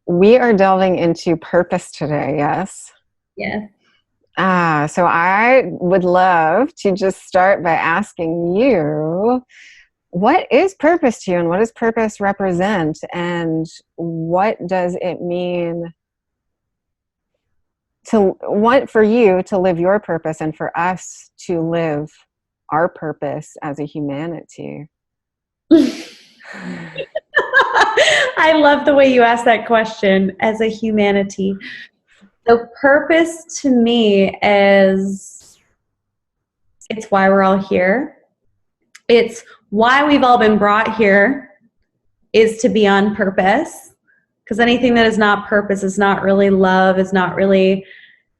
we are delving into purpose today, yes? Yes. So I would love to just start by asking you, what is purpose to you, and what does purpose represent, and what does it mean for you to live your purpose and for us to live our purpose as a humanity? I love the way you asked that question, as a humanity. So purpose to me is, it's why we're all here. It's why we've all been brought here, is to be on purpose. Because anything that is not purpose is not really love, is not really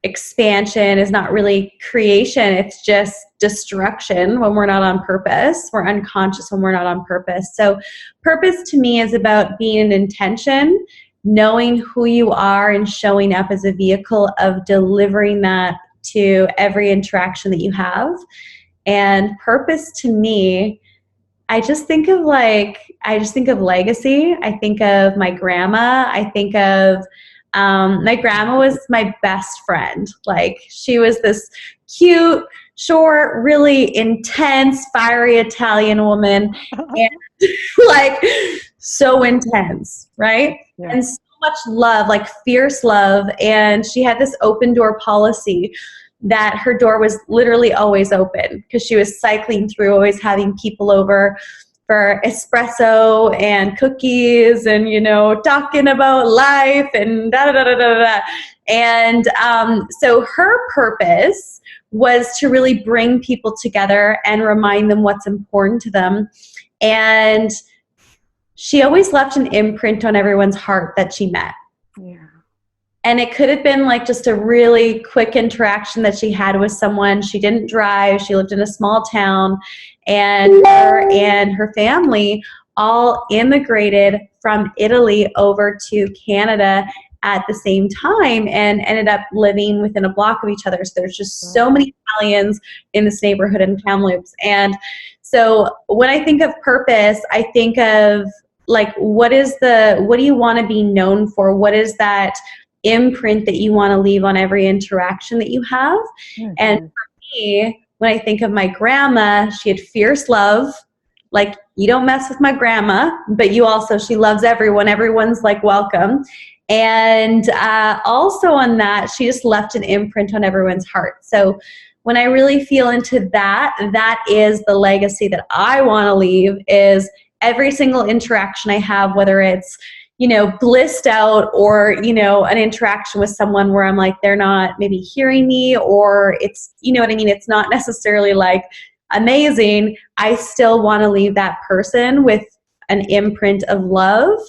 expansion, is not really creation. It's just destruction when we're not on purpose. We're unconscious when we're not on purpose. So purpose to me is about being an intention, knowing who you are and showing up as a vehicle of delivering that to every interaction that you have. And purpose to me, I just think of legacy. I think of my grandma. I think of my grandma was my best friend. Like, she was this cute, short, really intense, fiery Italian woman, and like so intense, right? Yeah. And so much love, like fierce love. And she had this open door policy that her door was literally always open, because she was cycling through, always having people over for espresso and cookies and, you know, talking about life and da da da da da da. And so her purpose was to really bring people together and remind them what's important to them. And she always left an imprint on everyone's heart that she met. Yeah. And it could have been like just a really quick interaction that she had with someone. She didn't drive. She lived in a small town, and her and her family all immigrated from Italy over to Canada at the same time and ended up living within a block of each other. So there's just so many Italians in this neighborhood in Kamloops. And so when I think of purpose, I think of like, what do you want to be known for? What is that imprint that you want to leave on every interaction that you have? Mm-hmm. And for me, when I think of my grandma, she had fierce love. Like, you don't mess with my grandma, but she loves everyone. Everyone's like welcome. And also on that, she just left an imprint on everyone's heart. So when I really feel into that, that is the legacy that I want to leave, is every single interaction I have, whether it's, you know, blissed out, or, you know, an interaction with someone where I'm like, they're not maybe hearing me, or it's, you know what I mean? It's not necessarily like amazing. I still want to leave that person with an imprint of love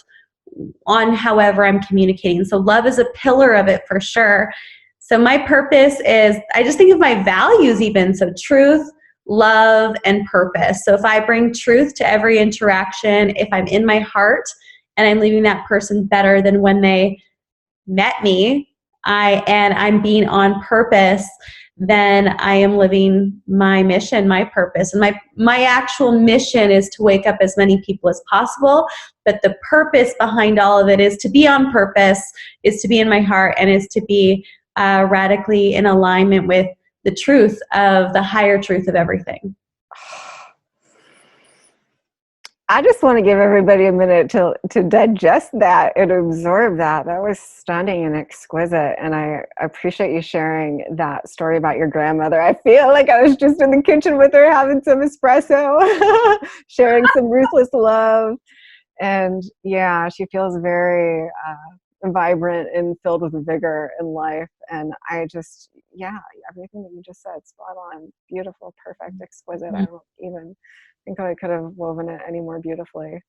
on however I'm communicating. So love is a pillar of it for sure. So my purpose is, I just think of my values even. So truth, love, and purpose. So if I bring truth to every interaction, if I'm in my heart and I'm leaving that person better than when they met me, and I'm being on purpose, then I am living my mission, my purpose. And my actual mission is to wake up as many people as possible. But the purpose behind all of it is to be on purpose, is to be in my heart, and is to be radically in alignment with the truth of the higher truth of everything. I just want to give everybody a minute to digest that and absorb that. That was stunning and exquisite. And I appreciate you sharing that story about your grandmother. I feel like I was just in the kitchen with her having some espresso, sharing some ruthless love. And yeah, she feels very vibrant and filled with vigor in life. And I just, everything that you just said, spot on, beautiful, perfect, exquisite. I don't even think I could have woven it any more beautifully.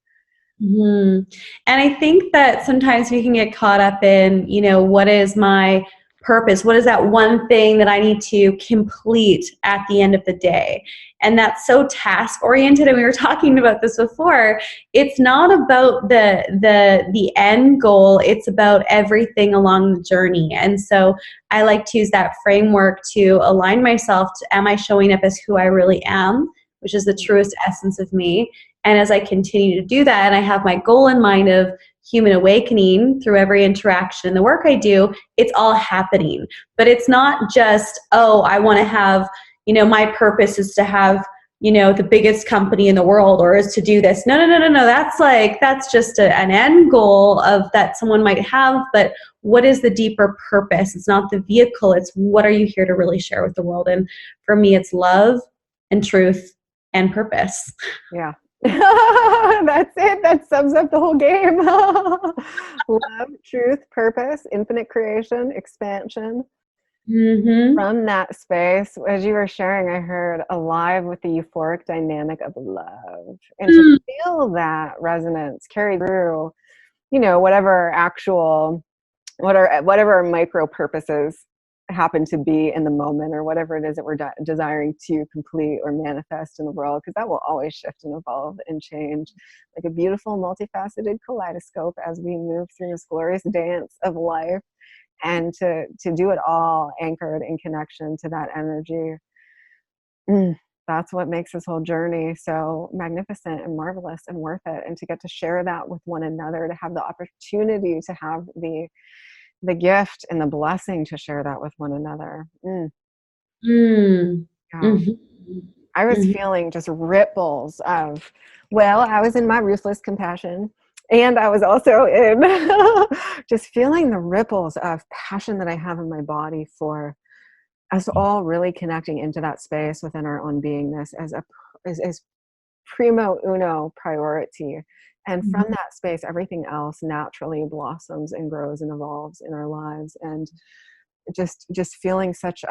Mm-hmm. And I think that sometimes we can get caught up in, you know, what is my purpose? What is that one thing that I need to complete at the end of the day? And that's so task oriented. And we were talking about this before. It's not about the end goal. It's about everything along the journey. And so I like to use that framework to align myself to, am I showing up as who I really am, which is the truest essence of me? And as I continue to do that, and I have my goal in mind of human awakening through every interaction and the work I do, it's all happening. But it's not just, oh, I want to have, my purpose is to have, the biggest company in the world, or is to do this. No. That's just an end goal of that someone might have. But what is the deeper purpose? It's not the vehicle. It's what are you here to really share with the world? And for me, it's love and truth and purpose. Yeah. That's it. That sums up the whole game. Love, truth, purpose, infinite creation, expansion. Mm-hmm. From that space, as you were sharing, I heard alive with the euphoric dynamic of love. And to feel that resonance carry through, whatever micro purposes happen to be in the moment, or whatever it is that we're desiring to complete or manifest in the world, because that will always shift and evolve and change like a beautiful multifaceted kaleidoscope as we move through this glorious dance of life. And to do it all anchored in connection to that energy, that's what makes this whole journey so magnificent and marvelous and worth it. And to get to share that with one another, to have the opportunity to have the gift and the blessing to share that with one another. Yeah. I was feeling just ripples of, I was in my ruthless compassion. And I was also in just feeling the ripples of passion that I have in my body for us all really connecting into that space within our own beingness as primo uno priority. And from that space, everything else naturally blossoms and grows and evolves in our lives. And just feeling such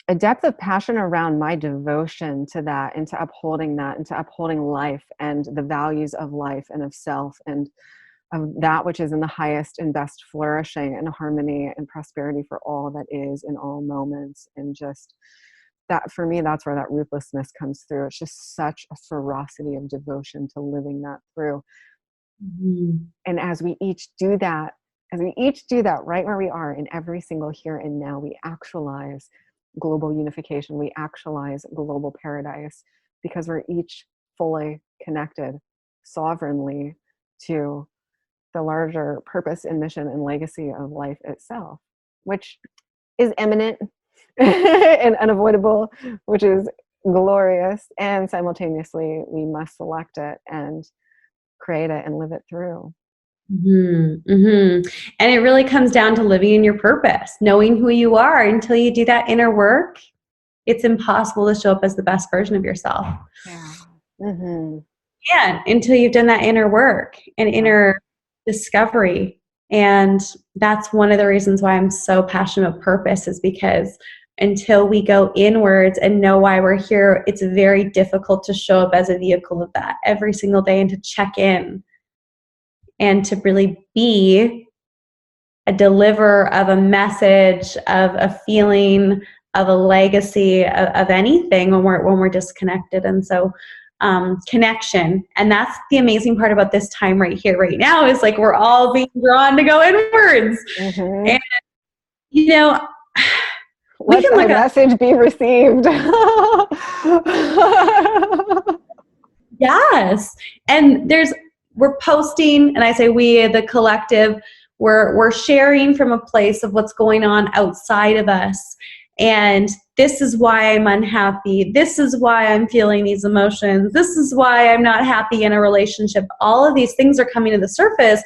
a depth of passion around my devotion to that, and to upholding that, and to upholding life and the values of life and of self, and of that which is in the highest and best flourishing and harmony and prosperity for all that is in all moments. And just that, for me, that's where that ruthlessness comes through. It's just such a ferocity of devotion to living that through. And as we each do that right where we are in every single here and now, we actualize global unification. We actualize global paradise, because we're each fully connected sovereignly to the larger purpose and mission and legacy of life itself, which is imminent and unavoidable, which is glorious. And simultaneously, we must select it and create it and live it through. And it really comes down to living in your purpose, knowing who you are. Until you do that inner work, it's impossible to show up as the best version of yourself. Yeah, until you've done that inner work and inner discovery. And that's one of the reasons why I'm so passionate about purpose, is because until we go inwards and know why we're here, it's very difficult to show up as a vehicle of that every single day, and to check in and to really be a deliverer of a message, of a feeling, of a legacy, of anything when we're disconnected. And so connection, and that's the amazing part about this time right here, right now, is like we're all being drawn to go inwards. And let the message be received. Yes. And we're posting, and I say we, the collective, we're sharing from a place of what's going on outside of us. And this is why I'm unhappy. This is why I'm feeling these emotions. This is why I'm not happy in a relationship. All of these things are coming to the surface.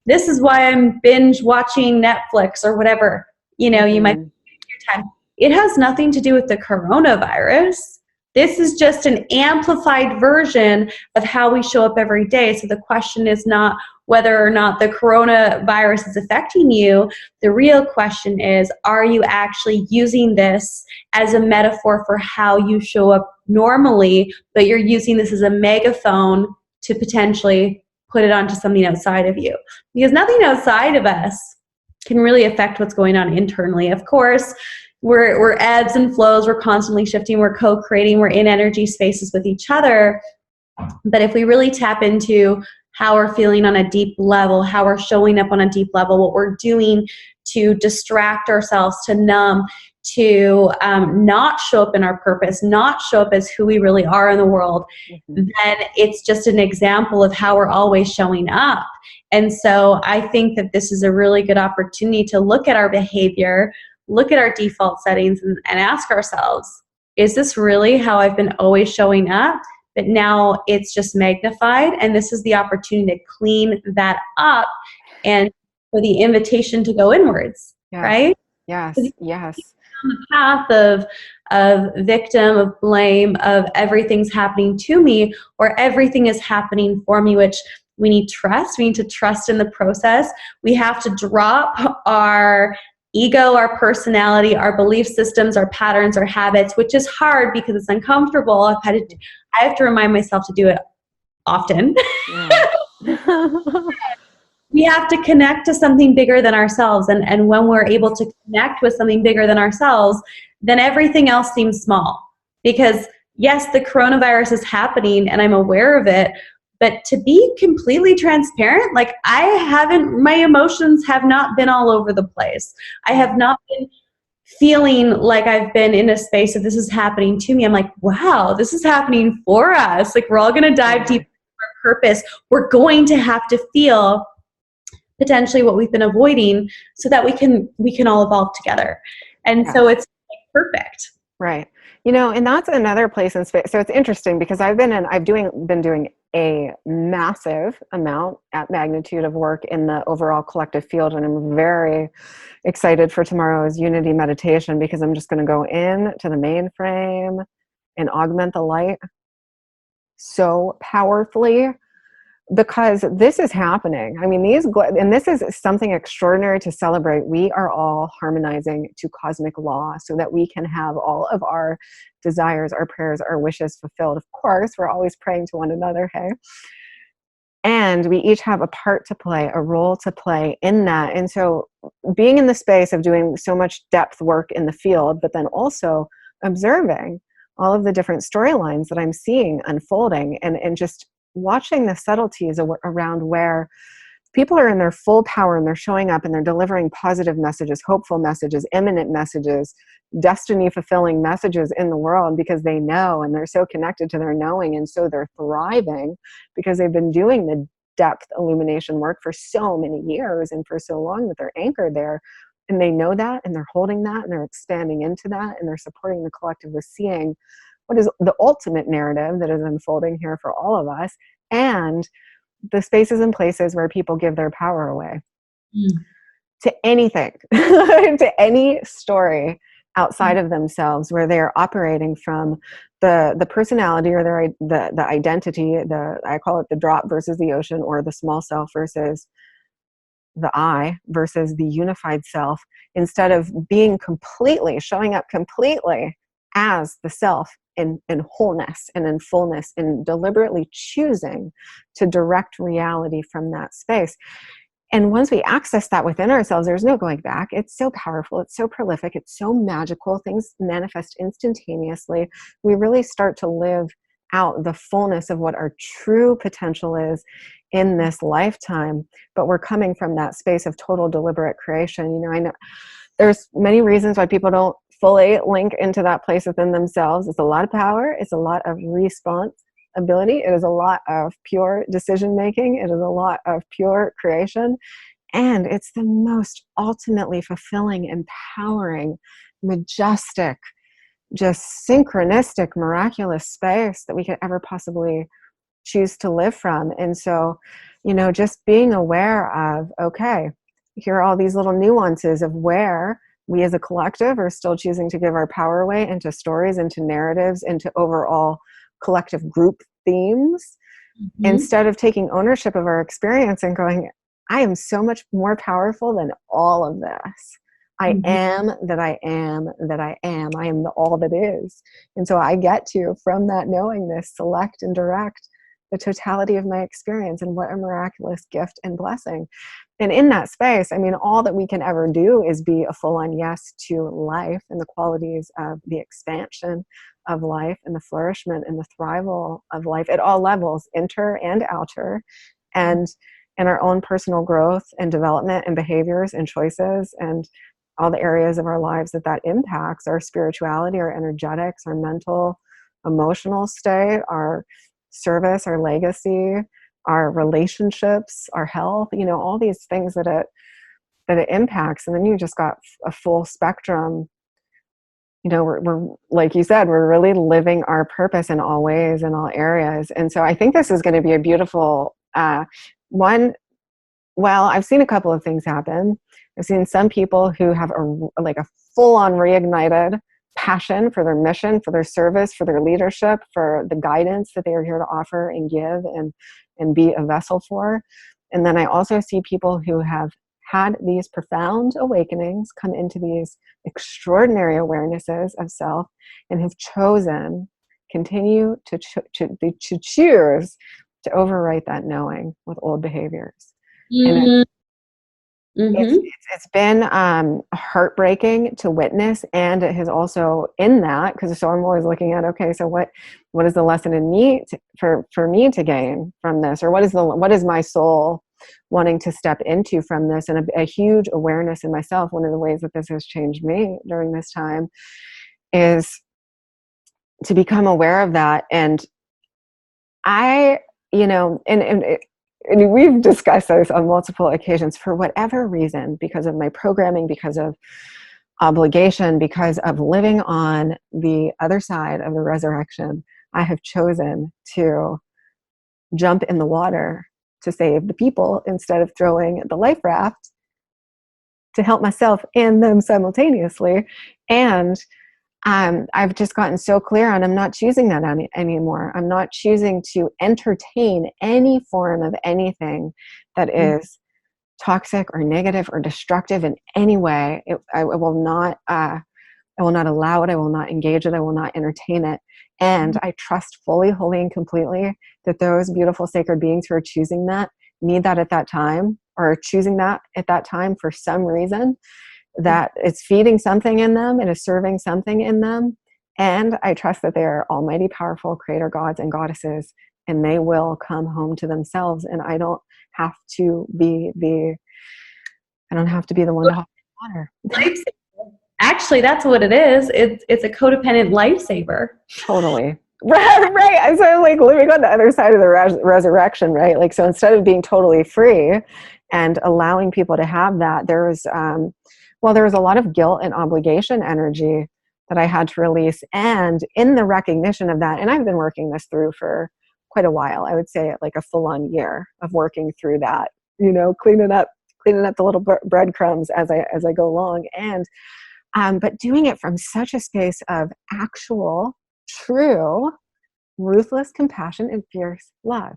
This is why I'm binge watching Netflix or whatever. You might your time. It has nothing to do with the coronavirus. This is just an amplified version of how we show up every day. So the question is not whether or not the coronavirus is affecting you. The real question is, are you actually using this as a metaphor for how you show up normally, but you're using this as a megaphone to potentially put it onto something outside of you? Because nothing outside of us can really affect what's going on internally. Of course, we're ebbs and flows, we're constantly shifting, we're co-creating, we're in energy spaces with each other. But if we really tap into how we're feeling on a deep level, how we're showing up on a deep level, what we're doing to distract ourselves, to numb, to not show up in our purpose, not show up as who we really are in the world, then it's just an example of how we're always showing up. And so I think that this is a really good opportunity to look at our behavior, look at our default settings, and ask ourselves, is this really how I've been always showing up? But now it's just magnified, and this is the opportunity to clean that up and for the invitation to go inwards, right? Yes, yes. On the path of victim, of blame, of everything's happening to me, or everything is happening for me, which we need trust. We need to trust in the process. We have to drop our ego, our personality, our belief systems, our patterns, our habits, which is hard because it's uncomfortable. I have to remind myself to do it often. Yeah. We have to connect to something bigger than ourselves. And when we're able to connect with something bigger than ourselves, then everything else seems small. Because yes, the coronavirus is happening and I'm aware of it, but to be completely transparent, like my emotions have not been all over the place. I have not been feeling like I've been in a space of this is happening to me. I'm like, wow, this is happening for us. Like, we're all going to dive deep into our purpose. We're going to have to feel potentially what we've been avoiding so that we can all evolve together. And so it's perfect. Right. And that's another place in space. So it's interesting because I've been doing a massive amount at magnitude of work in the overall collective field. And I'm very excited for tomorrow's unity meditation because I'm just going to go in to the mainframe and augment the light so powerfully. Because this is happening. I mean, this is something extraordinary to celebrate. We are all harmonizing to cosmic law so that we can have all of our desires, our prayers, our wishes fulfilled. Of course, we're always praying to one another, hey? And we each have a part to play, a role to play in that. And so being in the space of doing so much depth work in the field, but then also observing all of the different storylines that I'm seeing unfolding and just watching the subtleties around where people are in their full power and they're showing up and they're delivering positive messages, hopeful messages, imminent messages, destiny fulfilling messages in the world because they know and they're so connected to their knowing, and so they're thriving because they've been doing the depth illumination work for so many years and for so long that they're anchored there, and they know that and they're holding that and they're expanding into that and they're supporting the collective with seeing what is the ultimate narrative that is unfolding here for all of us, and the spaces and places where people give their power away to anything, to any story outside of themselves, where they're operating from the personality or the identity, I call it the drop versus the ocean, or the small self versus the I versus the unified self, instead of showing up completely as the self in wholeness and in fullness, and deliberately choosing to direct reality from that space. And once we access that within ourselves, there's no going back. It's so powerful. It's so prolific. It's so magical. Things manifest instantaneously. We really start to live out the fullness of what our true potential is in this lifetime. But we're coming from that space of total deliberate creation. I know there's many reasons why people don't fully link into that place within themselves. It's a lot of power. It's a lot of responsibility. It is a lot of pure decision making. It is a lot of pure creation. And it's the most ultimately fulfilling, empowering, majestic, just synchronistic, miraculous space that we could ever possibly choose to live from. And so, just being aware of, okay, here are all these little nuances of where we as a collective are still choosing to give our power away into stories, into narratives, into overall collective group themes, instead of taking ownership of our experience and going, I am so much more powerful than all of this. I am that I am that I am. I am the all that is. And so I get to, from that knowingness, select and direct the totality of my experience. And what a miraculous gift and blessing. And in that space, all that we can ever do is be a full-on yes to life and the qualities of the expansion of life and the flourishment and the thrival of life at all levels, inter and outer, and in our own personal growth and development and behaviors and choices, and all the areas of our lives that impacts, our spirituality, our energetics, our mental, emotional state, our service, our legacy, our relationships, our health, all these things that it impacts. And then you just got a full spectrum. We're like you said, we're really living our purpose in all ways, in all areas. And so I think this is going to be a beautiful one. Well, I've seen a couple of things happen. I've seen some people who have a full-on reignited passion for their mission, for their service, for their leadership, for the guidance that they are here to offer and give and be a vessel for. And then I also see people who have had these profound awakenings, come into these extraordinary awarenesses of self, and have continue to choose to overwrite that knowing with old behaviors. Mm-hmm. And it's been heartbreaking to witness, and it has also, in that, because so I'm always looking at, okay, so what is the lesson in me for me to gain from this, or what is my soul wanting to step into from this? And a huge awareness in myself. One of the ways that this has changed me during this time is to become aware of that. And and we've discussed this on multiple occasions, for whatever reason, because of my programming, because of obligation, because of living on the other side of the resurrection, I have chosen to jump in the water to save the people instead of throwing the life raft to help myself and them simultaneously. And I've just gotten so clear on, I'm not choosing that anymore. I'm not choosing to entertain any form of anything that is toxic or negative or destructive in any way. I will not allow it. I will not engage it. I will not entertain it. And I trust fully, wholly, and completely that those beautiful sacred beings who are choosing that need that at that time, or are choosing that at that time for some reason, that it's feeding something in them, it is serving something in them. And I trust that they are almighty, powerful creator gods and goddesses, and they will come home to themselves. And I don't have to be the one to hold the water. Actually, that's what it is. It's a codependent lifesaver. Totally. Right. And so I'm like living on the other side of the resurrection, right? Like, so instead of being totally free and allowing people to have that, there was a lot of guilt and obligation energy that I had to release. And in the recognition of that, and I've been working this through for quite a while, I would say like a full-on year of working through that, cleaning up the little breadcrumbs as I go along. And but doing it from such a space of actual, true, ruthless compassion and fierce love.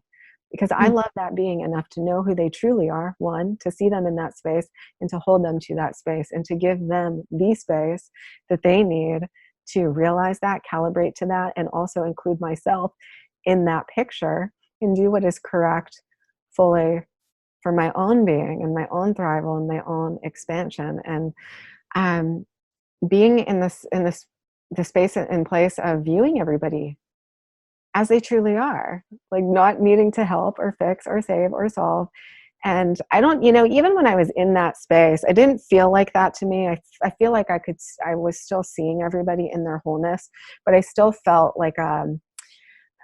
Because I love that being enough to know who they truly are, one, to see them in that space and to hold them to that space and to give them the space that they need to realize that, calibrate to that, and also include myself in that picture and do what is correct fully for my own being and my own thrival and my own expansion. And being in the space and place of viewing everybody as they truly are, like not needing to help or fix or save or solve. And I don't, even when I was in that space, I didn't feel like that to me. I feel like I was still seeing everybody in their wholeness, but I still felt like a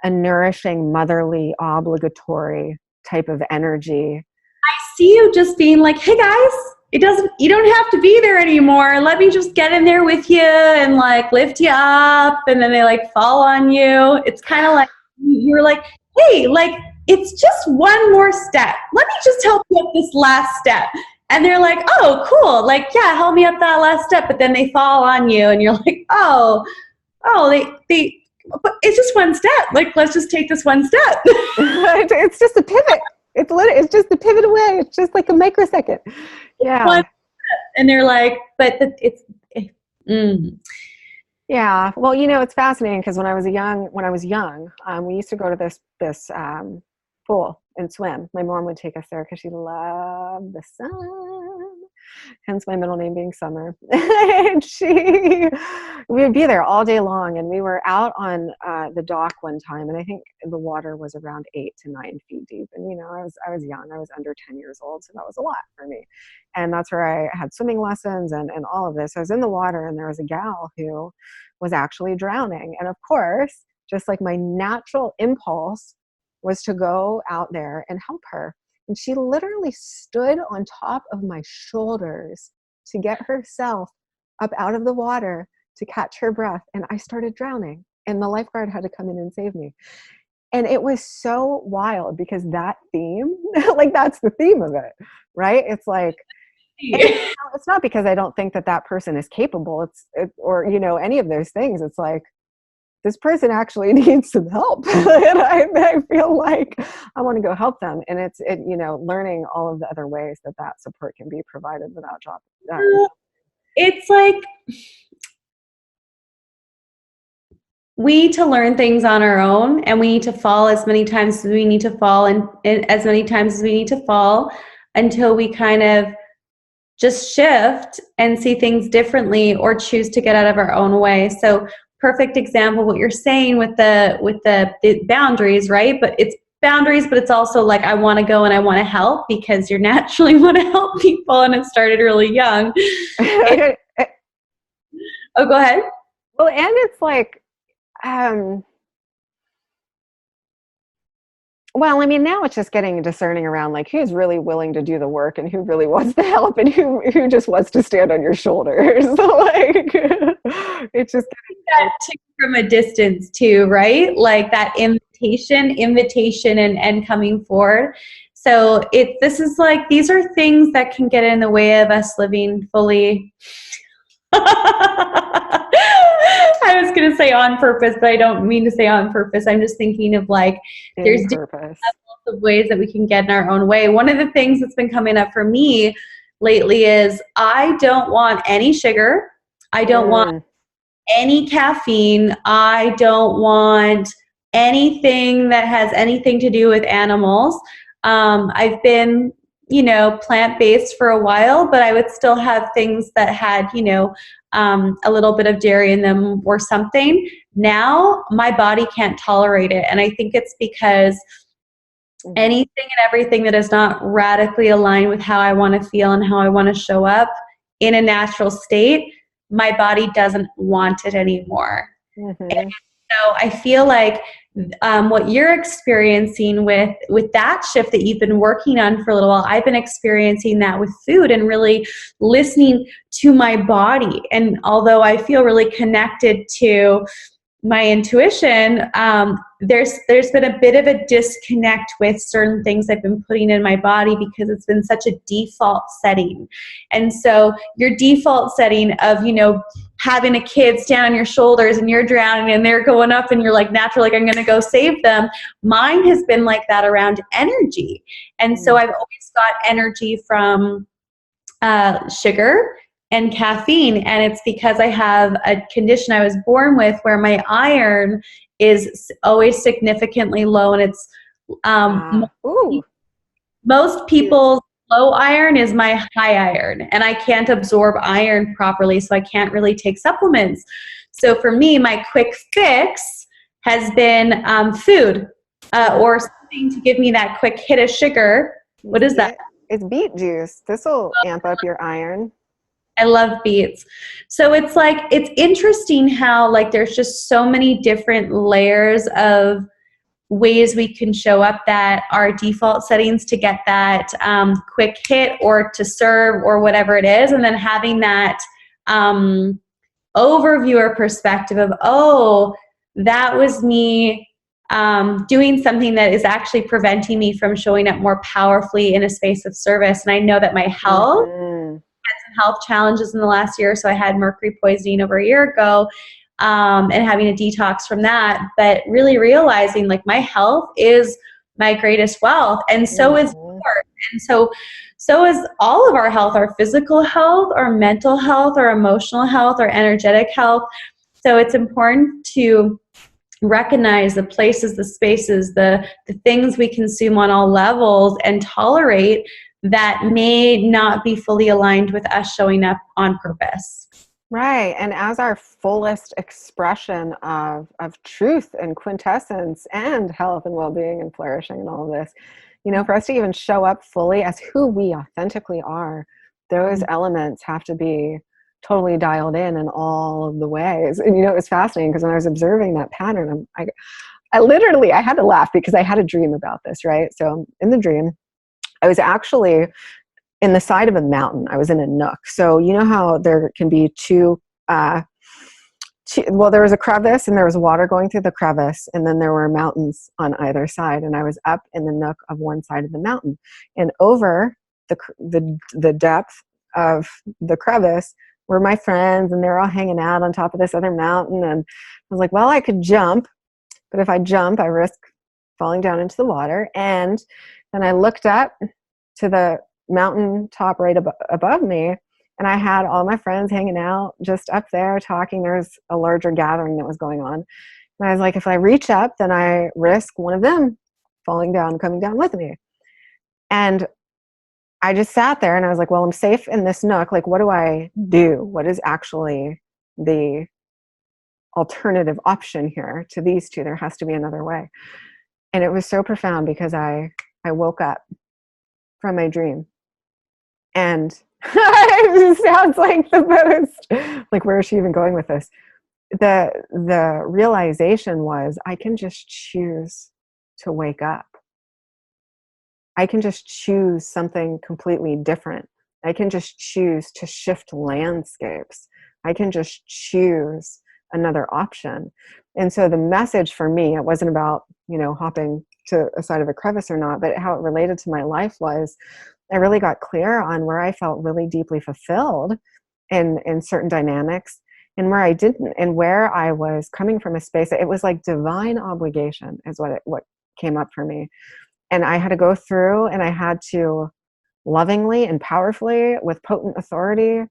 nourishing, motherly, obligatory type of energy. I see you just being like, hey guys, you don't have to be there anymore. Let me just get in there with you and like lift you up. And then they like fall on you. It's kind of like, you're like, hey, like it's just one more step. Let me just help you up this last step. And they're like, oh, cool. Like, yeah, help me up that last step. But then they fall on you and you're like, oh, but it's just one step. Like, let's just take this one step. It's just a pivot. It's just a pivot away. It's just like a microsecond. Yeah. And they're like, but Yeah. Well, it's fascinating because when I was young, we used to go to this pool and swim. My mom would take us there because she loved the sun, hence my middle name being Summer. And we would be there all day long. And we were out on the dock one time, and I think the water was around 8 to 9 feet deep. And I was young. I was under 10 years old, so that was a lot for me. And that's where I had swimming lessons and all of this. I was in the water, and there was a gal who was actually drowning. And of course, just like my natural impulse was to go out there and help her. And she literally stood on top of my shoulders to get herself up out of the water to catch her breath. And I started drowning, and the lifeguard had to come in and save me. And it was so wild because that theme, like that's the theme of it, right? It's like, it's not because I don't think that that person is capable. Or, you know, any of those things. It's like, this person actually needs some help. And I feel like I want to go help them. And you know, learning all of the other ways that that support can be provided without dropping. It's like, we need to learn things on our own, and we need to fall as many times as we need to fall, and as many times as we need to fall, until we kind of just shift and see things differently, or choose to get out of our own way. So perfect example, what you're saying with the boundaries, right? But it's boundaries, but it's also like, I want to go and I want to help, because you naturally want to help people, and it started really young. Oh, go ahead. Well, and it's like, well, I mean, now it's just getting discerning around like who's really willing to do the work and who really wants to help and who just wants to stand on your shoulders. So like, it's just that from a distance too, right? Like that invitation and coming forward. So this is like, these are things that can get in the way of us living fully. I was going to say on purpose, but I don't mean to say on purpose. I'm just thinking of like, there's different levels of ways that we can get in our own way. One of the things that's been coming up for me lately is I don't want any sugar. I don't want any caffeine. I don't want anything that has anything to do with animals. I've been, you know, plant-based for a while, but I would still have things that had, you know, a little bit of dairy in them or something. Now my body can't tolerate it. And I think it's because anything and everything that is not radically aligned with how I want to feel and how I want to show up in a natural state, my body doesn't want it anymore. And so I feel like what you're experiencing with that shift that you've been working on for a little while, I've been experiencing that with food and really listening to my body. And although I feel really connected to my intuition, there's been a bit of a disconnect with certain things I've been putting in my body because it's been such a default setting. And so your default setting of, you know, having a kid stand on your shoulders and you're drowning and they're going up and you're like naturally, like, I'm going to go save them. Mine has been like that around energy. And so I've always got energy from sugar and caffeine, and it's because I have a condition I was born with where my iron is always significantly low, and it's most people's low iron is my high iron, and I can't absorb iron properly, so I can't really take supplements. So for me, my quick fix has been food or something to give me that quick hit of sugar. What is that? It's beet juice. This will amp up your iron. I love beets. So it's like, it's interesting how like there's just so many different layers of ways we can show up that are default settings to get that quick hit or to serve or whatever it is. And then having that overview or perspective of, oh, that was me doing something that is actually preventing me from showing up more powerfully in a space of service. And I know that my health had some health challenges in the last year. So I had mercury poisoning over a year ago, and having a detox from that, but really realizing like my health is my greatest wealth. And so is yours. And so is all of our health, our physical health, our mental health, our emotional health, our energetic health. So it's important to recognize the places, the spaces, the things we consume on all levels and tolerate that may not be fully aligned with us showing up on purpose. Right. And as our fullest expression of truth and quintessence and health and well-being and flourishing and all of this, you know, for us to even show up fully as who we authentically are, those elements have to be totally dialed in all of the ways. And, it was fascinating because when I was observing that pattern, I literally, I had to laugh because I had a dream about this, right? So in the dream, I was actually in the side of a mountain. I was in a nook. So you know how there can be well, there was a crevice and there was water going through the crevice, and then there were mountains on either side. And I was up in the nook of one side of the mountain, and over the depth of the crevice were my friends, and they're all hanging out on top of this other mountain. And I was like, well, I could jump, but if I jump, I risk falling down into the water. And then I looked up to the mountain top right above me, and I had all my friends hanging out just up there talking. There's a larger gathering that was going on. And I was like, if I reach up, then I risk one of them falling down, coming down with me. And I just sat there and I was like, well, I'm safe in this nook. Like, what do I do? What is actually the alternative option here to these two? There has to be another way. And it was so profound because I woke up from my dream, and it sounds like the most, like, where is she even going with this? The realization was, I can just choose to wake up. I can just choose something completely different. I can just choose to shift landscapes. I can just choose another option. And so the message for me, it wasn't about, hopping to a side of a crevice or not, but how it related to my life was, I really got clear on where I felt really deeply fulfilled in certain dynamics, and where I didn't, and where I was coming from a space. It was like divine obligation is what came up for me. And I had to go through, and I had to lovingly and powerfully, with potent authority,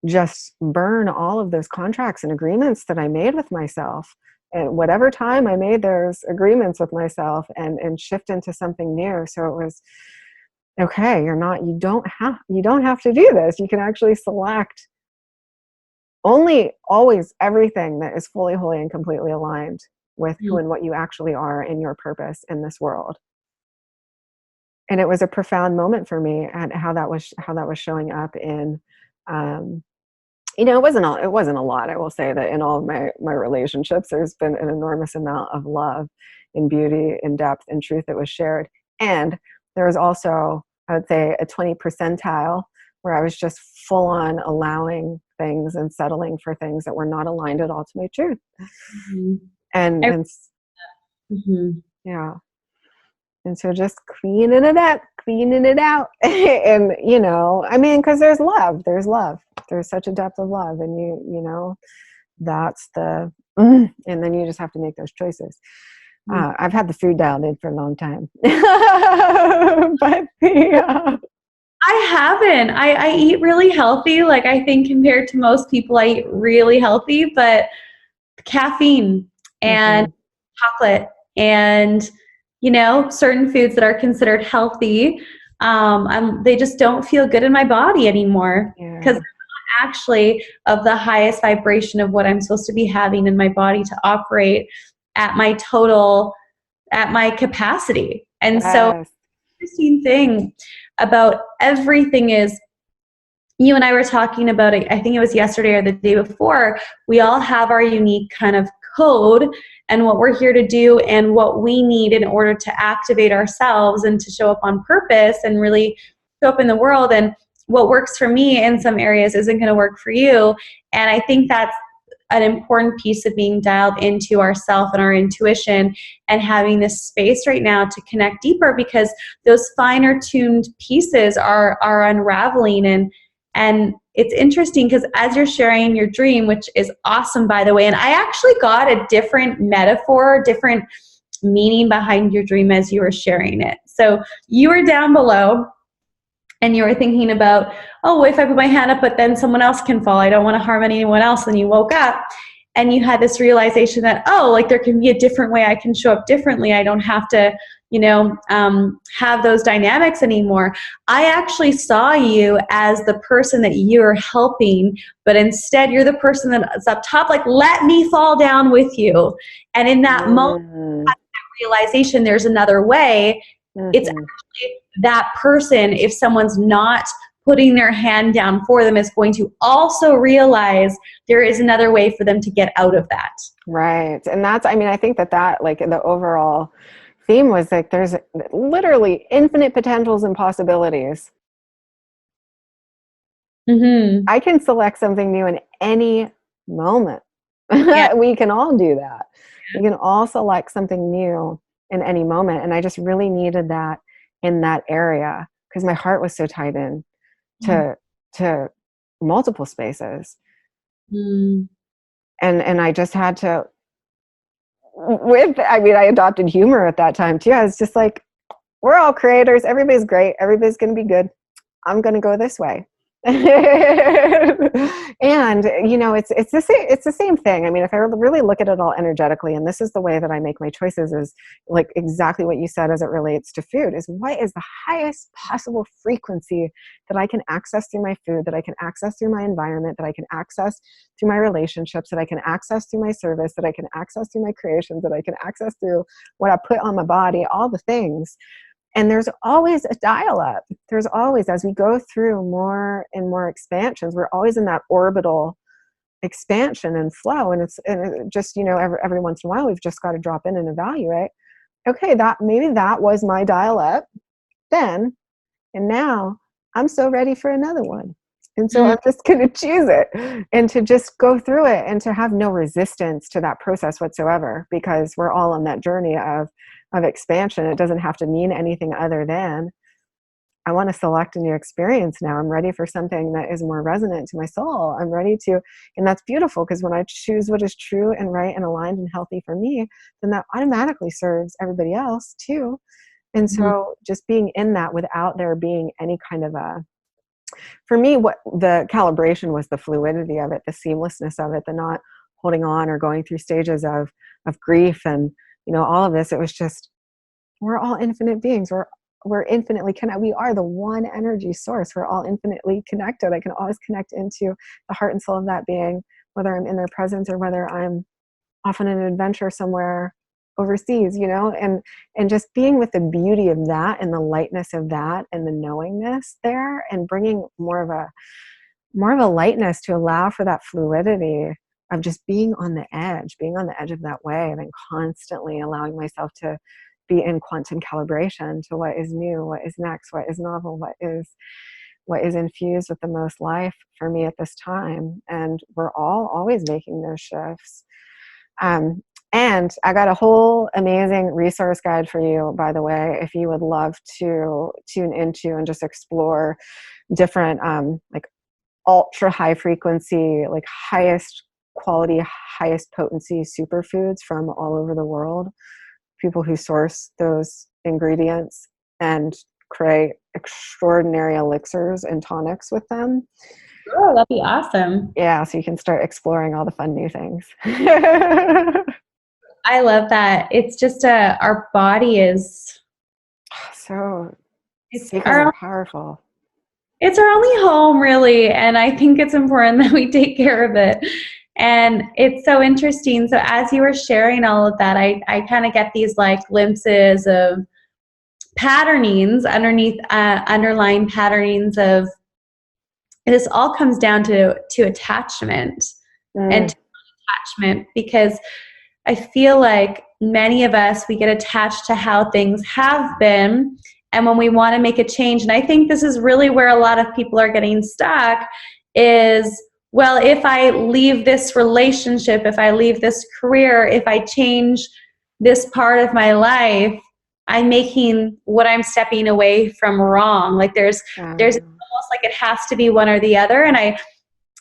just burn all of those contracts and agreements that I made with myself. And whatever time I made those agreements with myself, and shift into something new. So it was, okay, you don't have to do this. You can actually select always everything that is fully, wholly, and completely aligned with who and what you actually are in your purpose in this world. And it was a profound moment for me, and how that was showing up in, it wasn't a lot. I will say that in all of my relationships, there's been an enormous amount of love and beauty and depth and truth that was shared. And there was also, I would say, a 20 percentile where I was just full on allowing things and settling for things that were not aligned at all to my truth. Mm-hmm. And yeah. And so just cleaning it up, cleaning it out. And, because there's love. There's such a depth of love. And that's and then you just have to make those choices. I've had the food dialed in for a long time. But I haven't. I eat really healthy. Like, I think compared to most people, I eat really healthy, but caffeine and chocolate and, certain foods that are considered healthy, they just don't feel good in my body anymore, because they're not actually of the highest vibration of what I'm supposed to be having in my body to operate at my capacity. And so the interesting thing about everything is, you and I were talking about it, I think it was yesterday or the day before, we all have our unique kind of code and what we're here to do and what we need in order to activate ourselves and to show up on purpose and really show up in the world. And what works for me in some areas isn't going to work for you. And I think that's an important piece of being dialed into ourself and our intuition, and having this space right now to connect deeper, because those finer tuned pieces are unraveling. And it's interesting because as you're sharing your dream, which is awesome, by the way, and I actually got a different metaphor, different meaning behind your dream as you were sharing it. So you were down below and you were thinking about, oh, if I put my hand up, but then someone else can fall. I don't want to harm anyone else. And you woke up and you had this realization that, oh, like, there can be a different way I can show up differently. I don't have to, have those dynamics anymore. I actually saw you as the person that you're helping, but instead you're the person that's up top, like, let me fall down with you. And in that moment, that realization, there's another way. It's Mm-hmm. actually that person, if someone's not putting their hand down for them, is going to also realize there is another way for them to get out of that. Right. And that's, I mean, I think that like the overall theme was like there's literally infinite potentials and possibilities. Mm-hmm. I can select something new in any moment. Yeah. We can all do that. We can all select something new in any moment. And I just really needed that in that area because my heart was so tied in to multiple spaces. Mm-hmm. And I just had to I mean, I adopted humor at that time too. I was just like, we're all creators. Everybody's great. Everybody's going to be good. I'm going to go this way. And you know, it's the same thing. I mean, if I really look at it all energetically, and this is the way that I make my choices, is like exactly what you said as it relates to food, is what is the highest possible frequency that I can access through my food, that I can access through my environment, that I can access through my relationships, that I can access through my service, that I can access through my creations, that I can access through what I put on my body, all the things. And there's always a dial up. There's always, as we go through more and more expansions, we're always in that orbital expansion and flow. And it just, you know, every once in a while, we've just got to drop in and evaluate. Okay, maybe that was my dial up then. And now I'm so ready for another one. And so I'm just going to choose it and to just go through it and to have no resistance to that process whatsoever, because we're all on that journey of expansion. It doesn't have to mean anything other than I want to select a new experience now. I'm ready for something that is more resonant to my soul. I'm ready to, and that's beautiful because when I choose what is true and right and aligned and healthy for me, then that automatically serves everybody else too. And so just being in that without there being any kind of for me, what the calibration was the fluidity of it, the seamlessness of it, the not holding on or going through stages of grief and, you know, all of this. It was just, we're all infinite beings. We're infinitely connected. We are the one energy source. We're all infinitely connected. I can always connect into the heart and soul of that being, whether I'm in their presence or whether I'm off on an adventure somewhere overseas, you know, and just being with the beauty of that and the lightness of that and the knowingness there, and bringing more of a lightness to allow for that fluidity of just being on the edge of that wave, and constantly allowing myself to be in quantum calibration to what is new, what is next, what is novel, what is infused with the most life for me at this time. And we're all always making those shifts. And I got a whole amazing resource guide for you, by the way, if you would love to tune into and just explore different, like ultra high frequency, like highest quality, highest potency superfoods from all over the world. People who source those ingredients and create extraordinary elixirs and tonics with them. Oh, that'd be awesome. Yeah, so you can start exploring all the fun new things. I love that. It's just our body is So it's sacred our and powerful. it's our only home, really, and I think it's important that we take care of it. And it's so interesting. So as you were sharing all of that, I kind of get these like glimpses of patternings underneath, underlying patternings of this. All comes down to attachment and attachment, because I feel like many of us, we get attached to how things have been. And when we want to make a change, and I think this is really where a lot of people are getting stuck, is, well, if I leave this relationship, if I leave this career, if I change this part of my life, I'm making what I'm stepping away from wrong. Like there's almost like it has to be one or the other. And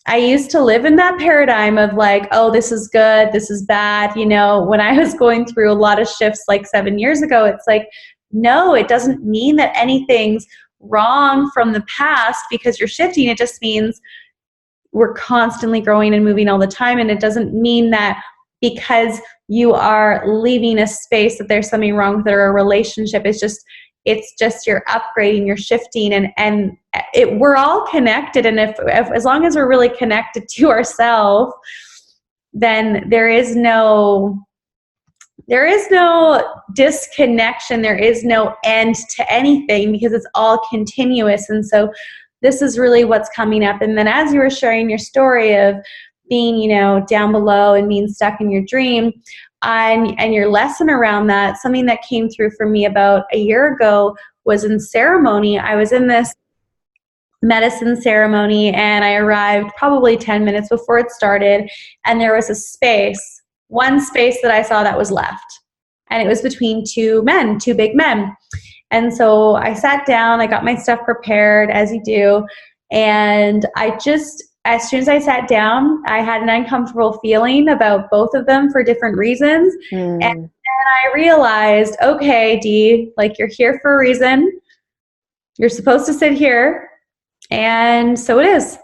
I used to live in that paradigm of like, oh, this is good, this is bad. You know, when I was going through a lot of shifts like 7 years ago, it's like, no, it doesn't mean that anything's wrong from the past because you're shifting. It just means we're constantly growing and moving all the time. And it doesn't mean that because you are leaving a space that there's something wrong with it or a relationship. It's just you're upgrading, you're shifting, and we're all connected. And if as long as we're really connected to ourselves, then there is no there is no disconnection. There is no end to anything because it's all continuous. And so this is really what's coming up. And then as you were sharing your story of being, you know, down below and being stuck in your dream, and your lesson around that, something that came through for me about a year ago was in ceremony. I was in this medicine ceremony and I arrived probably 10 minutes before it started, and there was a space, one space that I saw that was left, and it was between two men, two big men. And so I sat down, I got my stuff prepared as you do, and I just, as soon as I sat down, I had an uncomfortable feeling about both of them for different reasons. And I realized, okay, Dee, like, you're here for a reason. You're supposed to sit here. And so it is.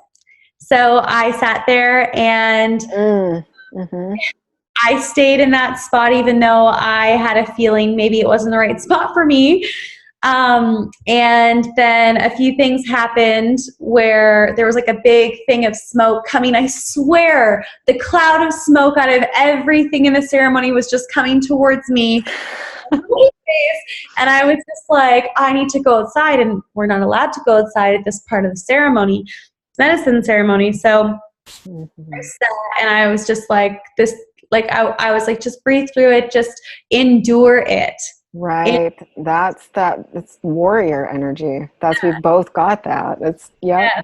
So I sat there and I stayed in that spot, even though I had a feeling maybe it wasn't the right spot for me. And then a few things happened where there was like a big thing of smoke coming. I swear the cloud of smoke out of everything in the ceremony was just coming towards me. And I was just like, I need to go outside, and we're not allowed to go outside at this part of the ceremony, medicine ceremony. So I sat and I was just like, this, like, I was like, just breathe through it, just endure it. Right. It's warrior energy. We've both got that. Yeah.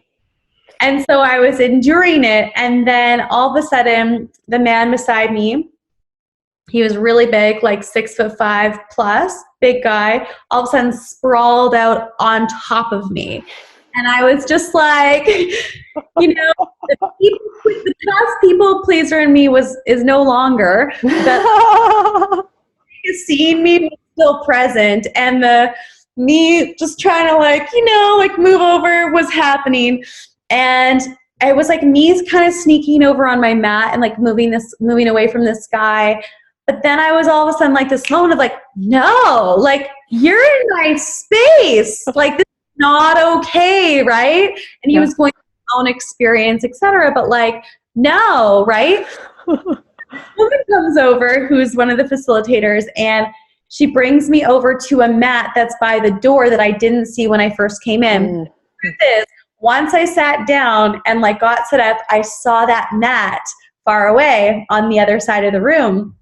And so I was enduring it. And then all of a sudden, the man beside me, he was really big, like 6'5" plus, big guy, all of a sudden sprawled out on top of me. And I was just like, you know, the past people pleaser in me is no longer. But seeing me was still present, and me just trying to, like, you know, like, move over was happening. And it was like me kind of sneaking over on my mat and like moving away from this guy. But then I was all of a sudden like this moment of like, no, like, you're in my space. Like, this is not okay, right? And he was going through his own experience, etc. But like, no, right? A woman comes over who's one of the facilitators, and she brings me over to a mat that's by the door that I didn't see when I first came in. The truth is, once I sat down and like got set up, I saw that mat far away on the other side of the room.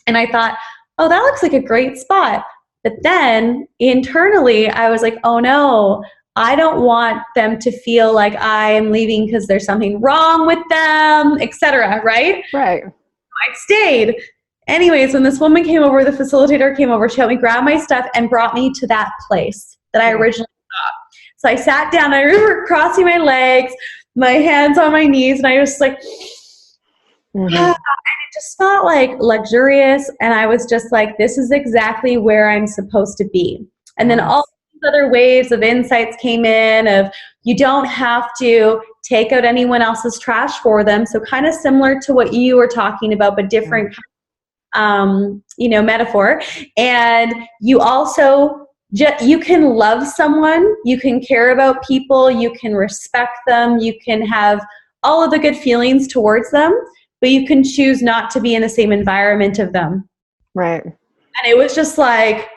And I thought, oh, that looks like a great spot. But then internally, I was like, oh no, I don't want them to feel like I am leaving because there's something wrong with them, etc. Right? Right. I stayed. Anyways, when this woman came over, the facilitator came over, she helped me grab my stuff and brought me to that place that I originally thought. So I sat down. I remember crossing my legs, my hands on my knees, and I was like, and it just felt like luxurious. And I was just like, this is exactly where I'm supposed to be. And then all these other waves of insights came in of, you don't have to take out anyone else's trash for them. So kind of similar to what you were talking about, but different, you know, metaphor. And you also, you can love someone, you can care about people, you can respect them, you can have all of the good feelings towards them, but you can choose not to be in the same environment of them. Right. And it was just like,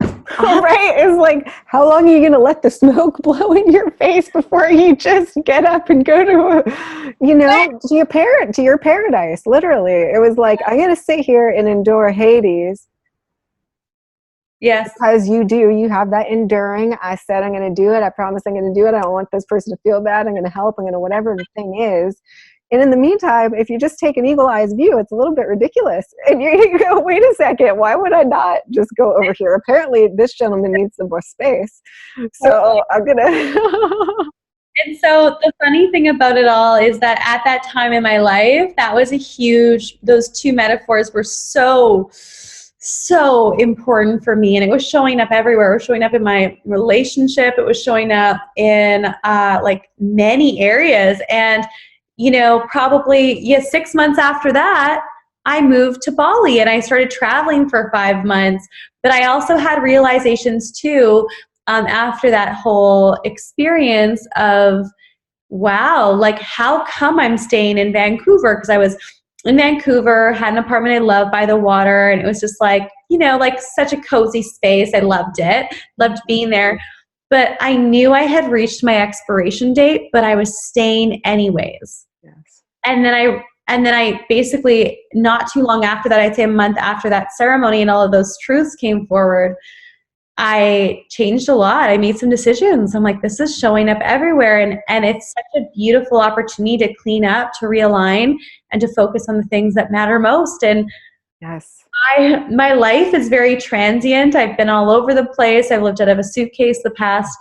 right. It's like, how long are you going to let the smoke blow in your face before you just get up and go to, you know, to your paradise? Literally. It was like, I'm going to sit here and endure Hades. Yes. Because you have that enduring. I said, I'm going to do it. I promise I'm going to do it. I don't want this person to feel bad. I'm going to help. I'm going to whatever the thing is. And in the meantime, if you just take an eagle-eyed view, it's a little bit ridiculous. And you go, wait a second, why would I not just go over here? Apparently, this gentleman needs some more space. So I'm going to... And so the funny thing about it all is that at that time in my life, that was those two metaphors were so important for me. And it was showing up everywhere. It was showing up in my relationship. It was showing up in like many areas. And you know, probably 6 months after that, I moved to Bali and I started traveling for 5 months. But I also had realizations too after that whole experience of, wow, like, how come I'm staying in Vancouver? Because I was in Vancouver, had an apartment I loved by the water. And it was just like, you know, like such a cozy space. I loved it, loved being there. But I knew I had reached my expiration date, but I was staying anyways. Yes. And then I basically, not too long after that, I'd say a month after that ceremony and all of those truths came forward, I changed a lot. I made some decisions. I'm like, this is showing up everywhere. And it's such a beautiful opportunity to clean up, to realign, and to focus on the things that matter most. And Yes. my life is very transient. I've been all over the place. I've lived out of a suitcase the past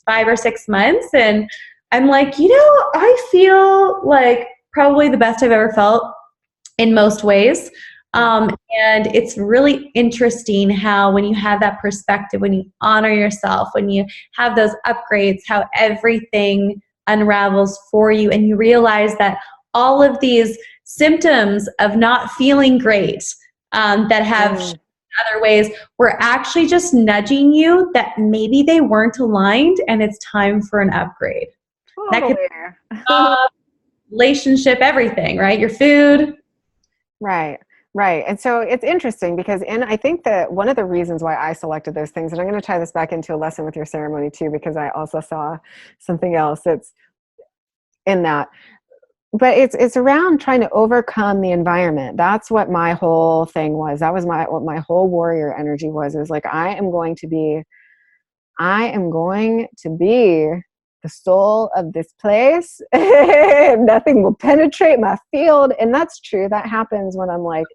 5 or 6 months. And I'm like, you know, I feel like probably the best I've ever felt in most ways. And it's really interesting how when you have that perspective, when you honor yourself, when you have those upgrades, how everything unravels for you, and you realize that all of these symptoms of not feeling great that have other ways were actually just nudging you that maybe they weren't aligned, and it's time for an upgrade. Totally. That could relationship, everything, right? Your food. Right. Right. And so it's interesting because I think that one of the reasons why I selected those things, and I'm going to tie this back into a lesson with your ceremony too, because I also saw something else that's in that. But it's around trying to overcome the environment. That's what my whole thing was. That was what my whole warrior energy was. It was like, I am going to be the soul of this place. Nothing will penetrate my field. And that's true. That happens when I'm like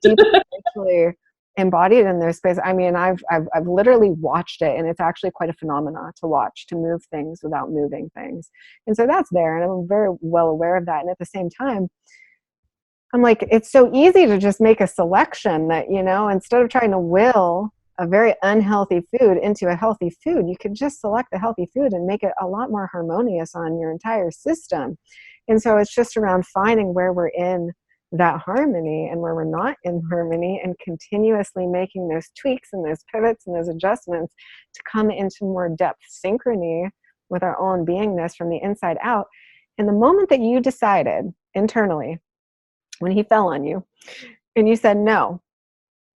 deeply actually embodied in their space. I mean, I've literally watched it, and it's actually quite a phenomenon to watch, to move things without moving things. And so that's there. And I'm very well aware of that. And at the same time, I'm like, it's so easy to just make a selection that, you know, instead of trying to will a very unhealthy food into a healthy food, you could just select the healthy food and make it a lot more harmonious on your entire system. And so it's just around finding where we're in that harmony and where we're not in harmony, and continuously making those tweaks and those pivots and those adjustments to come into more depth synchrony with our own beingness from the inside out. And the moment that you decided internally, when he fell on you and you said no,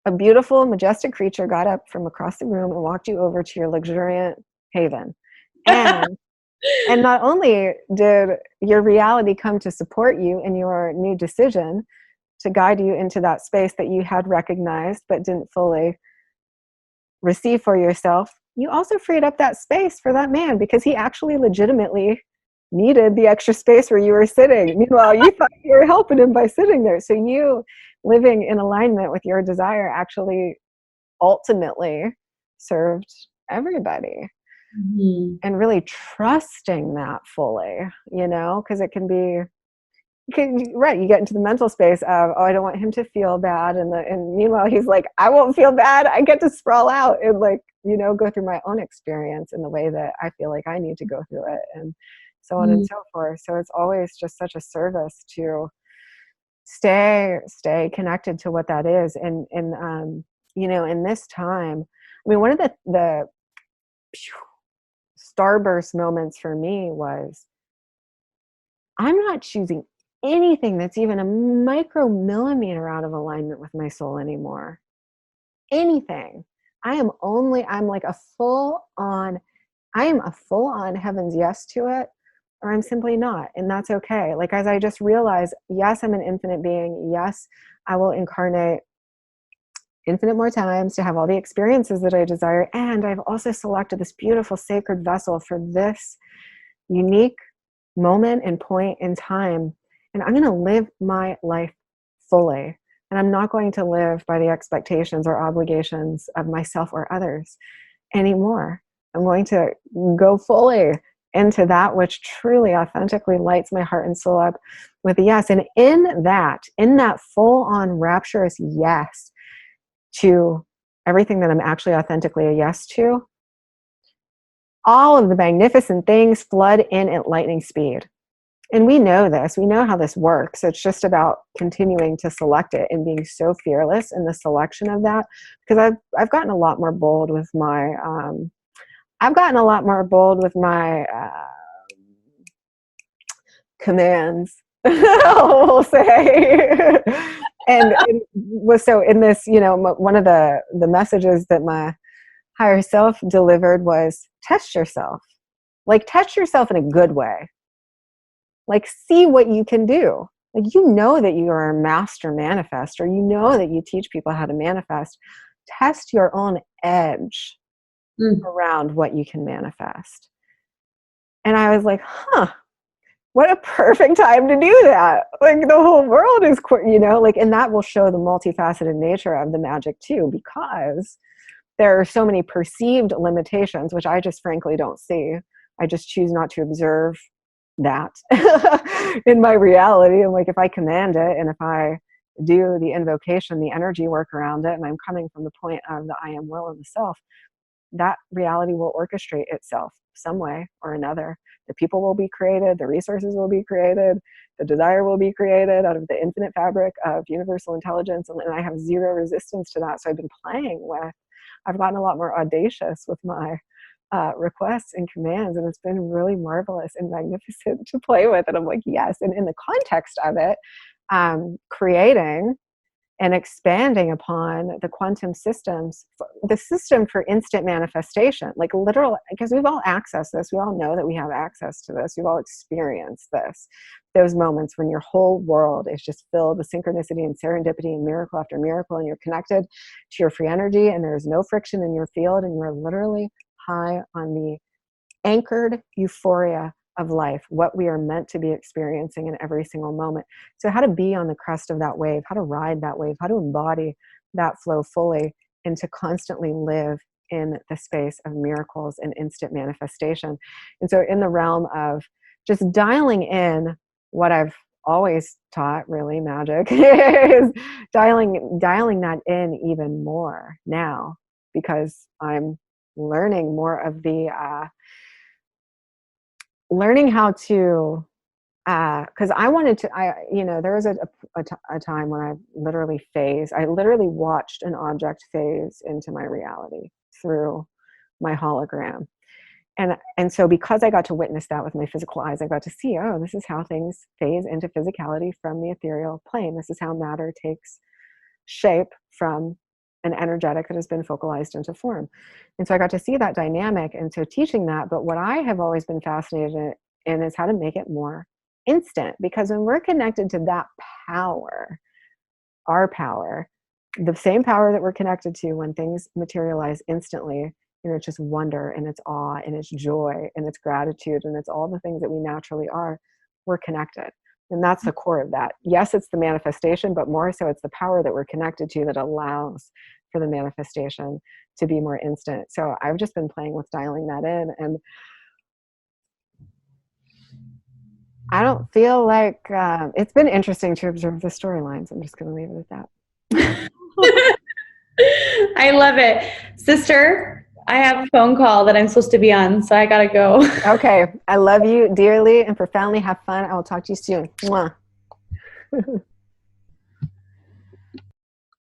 a beautiful, majestic creature got up from across the room and walked you over to your luxuriant haven. And not only did your reality come to support you in your new decision, to guide you into that space that you had recognized but didn't fully receive for yourself, you also freed up that space for that man, because he actually legitimately needed the extra space where you were sitting. Meanwhile, you thought you were helping him by sitting there. So you living in alignment with your desire actually ultimately served everybody. Mm-hmm. And really trusting that fully, you know, because it can be, right, you get into the mental space of, oh, I don't want him to feel bad, and meanwhile he's like, I won't feel bad, I get to sprawl out and, like, you know, go through my own experience in the way that I feel like I need to go through it, and so on and so forth. So it's always just such a service to stay connected to what that is. And you know, in this time, I mean, one of the starburst moments for me was, I'm not choosing anything that's even a micromillimeter out of alignment with my soul anymore. Anything. I'm like a full on heaven's yes to it, or I'm simply not. And that's okay. Like, as I just realized, yes, I'm an infinite being. Yes, I will incarnate infinite more times to have all the experiences that I desire. And I've also selected this beautiful sacred vessel for this unique moment and point in time. And I'm going to live my life fully. And I'm not going to live by the expectations or obligations of myself or others anymore. I'm going to go fully into that which truly authentically lights my heart and soul up with a yes. And in that full on rapturous yes to everything that I'm actually authentically a yes to, all of the magnificent things flood in at lightning speed. And we know this. We know how this works. It's just about continuing to select it and being so fearless in the selection of that. Because I've gotten a lot more bold with my commands we'll say. And it was so in this, you know, one of the messages that my higher self delivered was test yourself. Like test yourself in a good way. Like see what you can do. Like you know that you are a master manifestor. You know that you teach people how to manifest. Test your own edge around what you can manifest. And I was like, huh, what a perfect time to do that. Like the whole world is, you know, like, and that will show the multifaceted nature of the magic too, because there are so many perceived limitations, which I just frankly don't see. I just choose not to observe that in my reality. And like, if I command it and if I do the invocation, the energy work around it, and I'm coming from the point of the I am will of the self, that reality will orchestrate itself some way or another. The people will be created, the resources will be created, the desire will be created out of the infinite fabric of universal intelligence. And I have zero resistance to that. So I've been playing with, I've gotten a lot more audacious with my requests and commands, and it's been really marvelous and magnificent to play with. And I'm like, yes. And in the context of it, creating and expanding upon the quantum systems, the system for instant manifestation, like literal, because we've all accessed this. We all know that we have access to this. We've all experienced this. Those moments when your whole world is just filled with synchronicity and serendipity and miracle after miracle, and you're connected to your free energy and there's no friction in your field, and you're literally high on the anchored euphoria of life, what we are meant to be experiencing in every single moment. So how to be on the crest of that wave, how to ride that wave, how to embody that flow fully, and to constantly live in the space of miracles and instant manifestation. And so in the realm of just dialing in what I've always taught, really magic, is dialing that in even more now, because I'm learning more of the learning how to, because I wanted to, you know, there was a time when I literally watched an object phase into my reality through my hologram. And so because I got to witness that with my physical eyes, I got to see, oh, this is how things phase into physicality from the ethereal plane. This is how matter takes shape from an energetic that has been focalized into form. And so I got to see that dynamic. And so teaching that, but what I have always been fascinated in is how to make it more instant, because when we're connected to that power, our power, the same power that we're connected to when things materialize instantly, and it's just wonder and it's awe and it's joy and it's gratitude and it's all the things that we naturally are, we're connected. And that's the core of that. Yes, it's the manifestation, but more so it's the power that we're connected to that allows for the manifestation to be more instant. So I've just been playing with dialing that in, and I don't feel like it's been interesting to observe the storylines. I'm just going to leave it at that. I love it. Sister, I have a phone call that I'm supposed to be on, so I got to go. Okay. I love you dearly and profoundly. Have fun. I will talk to you soon. Mwah.